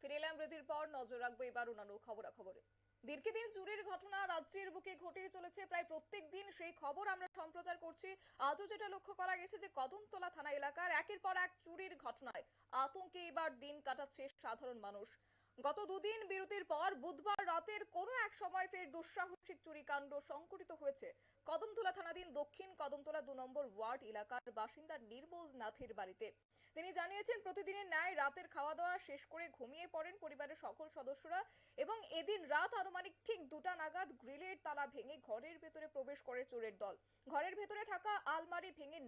ফিরে এলাম বিরতির পর। নজর রাখবো এবার অন্যান্য খবরাখবরে। দীর্ঘদিন চুরির ঘটনা রাজ্যের বুকে ঘটেই চলেছে, প্রায় প্রত্যেক দিন সেই খবর আমরা সম্প্রচার করছি। আজও যেটা লক্ষ্য করা গেছে যে কদমতলা থানা এলাকার একের পর এক চুরির ঘটনায় আতঙ্কে এবার দিন কাটাচ্ছে সাধারণ মানুষ। গত দুদিন বিরতির পর বুধবার রাতের কোনো এক সময় ফের দুঃসাহসিক চুরিকাণ্ড সংঘটিত হয়েছে কদমতলা থানাধীন দক্ষিণ কদমতলা 2 নম্বর ওয়ার্ড এলাকার বাসিন্দা নির্মল নাথের বাড়িতে। তিনি জানিয়েছেন, প্রতিদিনের ন্যায় রাতের খাওয়া দাওয়া শেষ করে ঘুমিয়ে পড়েন পরিবারের সকল সদস্যরা এবং এদিন রাত আনুমানিক ঠিক 2টা নাগাদ গ্রিলের তালা ভেঙে ঘরের ভেতরে প্রবেশ করে চোরের দল। ঘরের ভেতরে থাকা আলমারি ভেঙে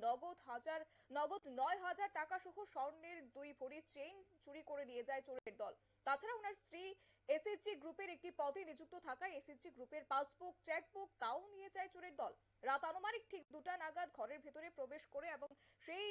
নগদ 9,000 টাকা সহ স্বর্ণের 2 ভরি চেইন চুরি করে নিয়ে যায় চোরের দল। তাছাড়া ওনার স্ত্রী এসএসজি গ্রুপের একটি পদে নিযুক্ত থাকায় এসএসজি গ্রুপের পাসবুক, চেকবুক তাও নিয়ে যায় চোরের দল। রাত আনুমানিক ঠিক 2টা নাগাদ ঘরের ভেতরে প্রবেশ করে এবং সেই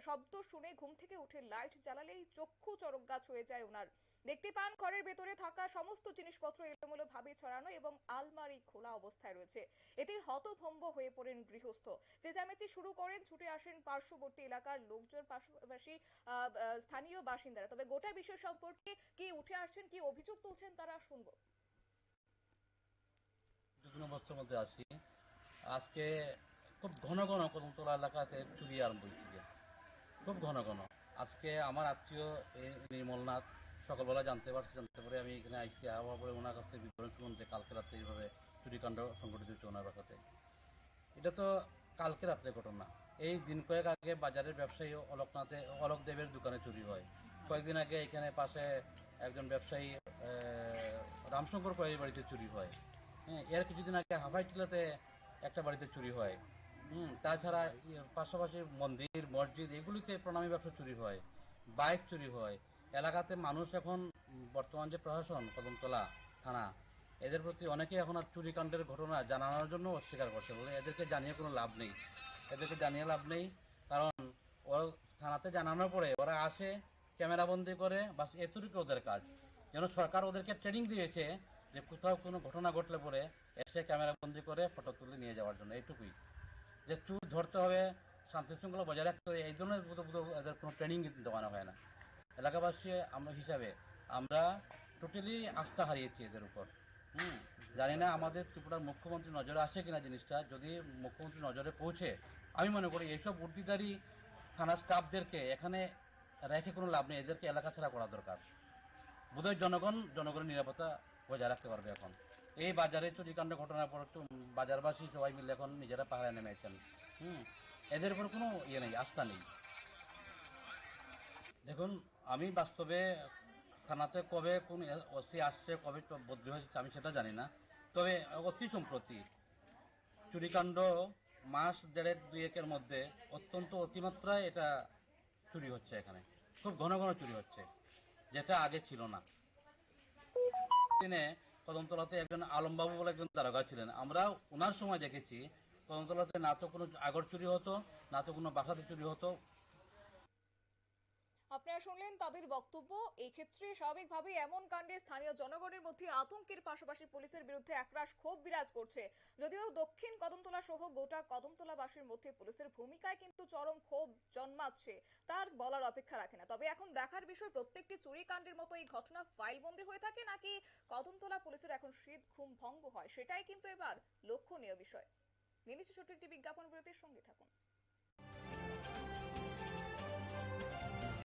শব্দ শুনে ঘুম থেকে উঠে লাইট জ্বালালেই চক্ষু চড়ক গাছ হয়ে যায় ওনার। দেখতে পান ঘরের ভেতরে থাকা সমস্ত জিনিসপত্র এলোমেলো ভাবে ছড়ানো এবং আলমারি খোলা অবস্থায় রয়েছে। এতে হতভম্ব হয়ে পড়েন গৃহস্থ, চেঁচামেচি শুরু করেন, ছুটে আসেন পার্শ্ববর্তী এলাকার লোকজন, পাশাপাশি স্থানীয় বাসিন্দারা। তবে গোটা বিষয় সম্পর্কে কি উঠে আসছেন, কি অভিযোগ তুলছেন তারা শুনবো। বিভিন্ন বছর মধ্যে আসি আজকে খুব ঘন ঘন কদমতলা এলাকাতে চুরি আরম্ভ হয়েছে, খুব ঘন ঘন। আজকে আমার আত্মীয় নির্মলনাথ সকালবেলা জানতে পারে আমি এখানে আইসি হওয়ার পরে ওনার কাছ থেকে বিবরণ শুনুন যে কালকে রাত্রে এইভাবে চুরিকাণ্ড সংঘটিত হচ্ছে ওনার বাসাতে। এটা তো কালকে রাত্রে ঘটনা। এই দিন কয়েক আগে বাজারের ব্যবসায়ী অলোক দেবের দোকানে চুরি হয়। কয়েকদিন আগে এখানে পাশে একজন ব্যবসায়ী রামশঙ্কর কয়ের বাড়িতে চুরি হয়। হ্যাঁ, এর কিছুদিন আগে হাফাইটিলাতে একটা বাড়িতে চুরি হয়। তাছাড়া পাশাপাশি মন্দির, মসজিদ এগুলিতে প্রণামী ব্যবসা চুরি হয়, বাইক চুরি হয়। এলাকাতে মানুষ এখন বর্তমান যে প্রশাসন কদমতলা থানা, এদের প্রতি অনেকে এখন আর চুরিকাণ্ডের ঘটনা জানানোর জন্য অস্বীকার করছে, বলে এদেরকে জানিয়ে কোনো লাভ নেই। এদেরকে জানিয়ে লাভ নেই, কারণ ওরা থানাতে জানানোর পরে ওরা আসে, ক্যামেরাবন্দি করে, বাস এতটুকু ওদের কাজ। যেন সরকার ওদেরকে ট্রেনিং দিয়েছে যে কোথাও কোনো ঘটনা ঘটলে পরে এসে ক্যামেরাবন্দি করে ফটো তুলে নিয়ে যাওয়ার জন্য, এইটুকুই। যে চুর ধরতে হবে, শান্তি শৃঙ্খলা বজায় রাখতে হবে, এই জন্য এদের কোনো ট্রেনিং দেওয়ানো হয় না। এলাকাবাসী আমরা হিসাবে আমরা টোটালি আস্থা হারিয়েছি এদের উপর। জানি না আমাদের ত্রিপুরার মুখ্যমন্ত্রী নজরে আসে কিনা জিনিসটা। যদি মুখ্যমন্ত্রী নজরে পৌঁছে, আমি মনে করি এইসব উর্দিদারি থানার স্টাফদেরকে এখানে রেখে কোনো লাভ নেই, এদেরকে এলাকা ছাড়া করা দরকার। বোধহয় জনগণের নিরাপত্তা বজায় রাখতে পারবে এখন। এই বাজারে চুরিকাণ্ড ঘটনার পর বাজারবাসী সবাই মিলে এখন নিজেরা পাহাড়ে নেমেছেন। এদের উপর কোনো ইয়ে নেই, আস্থা নেই। দেখুন, আমি বাস্তবে থানাতে কবে কোন ওসি আসছে, কবে বদলি হয়েছে আমি সেটা জানি না। তবে অতি সম্প্রতি চুরিকাণ্ড মাস দেড়েক দুয়েকের মধ্যে অত্যন্ত অতিমাত্রায় এটা চুরি হচ্ছে এখানে, খুব ঘন ঘন চুরি হচ্ছে, যেটা আগে ছিল না। দিনে কদমতলাতে একজন আলমবাবু বলে একজন দারোগা ছিলেন, আমরা ওনার সময় দেখেছি কদমতলাতে না তো কোনো আগর চুরি হতো, না তো কোনো বাসাতে চুরি হতো। আপনারা শুনলেন তাদের বক্তব্য। এই ক্ষেত্রে স্বাভাবিকভাবেই এমন কাণ্ডে স্থানীয় জনগণের মধ্যে আতঙ্কের পাশাপাশি পুলিশের বিরুদ্ধে একরাশ ক্ষোভ বিরাজ করছে। যদিও দক্ষিণ কদমতলা সহ গোটা কদমতলাবাসীর মধ্যে পুলিশের ভূমিকায় কিন্তু চরম ক্ষোভ জন্মাচ্ছে, তার বলার অপেক্ষা রাখে না। তবে এখন দেখার বিষয়, প্রত্যেকটি চুরি কাণ্ডের মতো এই ঘটনা ফাইলবন্দি হয়ে থাকে নাকি কদমতলা পুলিশের এখন শীত ঘুম ভঙ্গ হয়, সেটাই কিন্তু এবার লক্ষণীয় বিষয়। নিয়ে নিচ্ছে ছোট্ট একটি বিজ্ঞাপন বিরতির, সঙ্গে থাকুন।